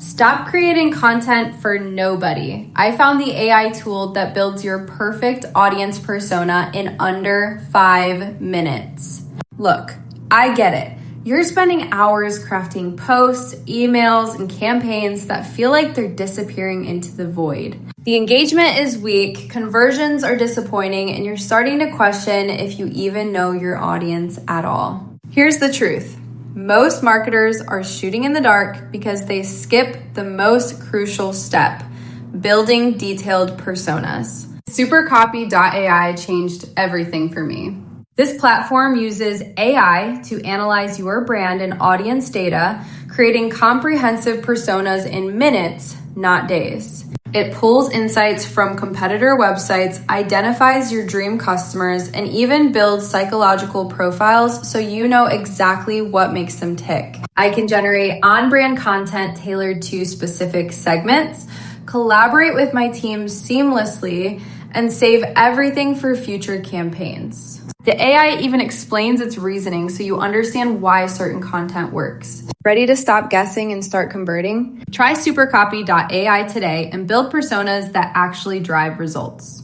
Stop creating content for nobody. I found the AI tool that builds your perfect audience persona in under 5 minutes. Look, I get it. You're spending hours crafting posts, emails, and campaigns that feel like they're disappearing into the void. The engagement is weak, conversions are disappointing, and you're starting to question if you even know your audience at all. Here's the truth. Most marketers are shooting in the dark because they skip the most crucial step, building detailed personas. SuperCopy.ai changed everything for me. This platform uses AI to analyze your brand and audience data, creating comprehensive personas in minutes, not days. It pulls insights from competitor websites, identifies your dream customers, and even builds psychological profiles so you know exactly what makes them tick. I can generate on-brand content tailored to specific segments, collaborate with my team seamlessly, and save everything for future campaigns. The AI even explains its reasoning so you understand why certain content works. Ready to stop guessing and start converting? Try SuperCopy.ai today and build personas that actually drive results.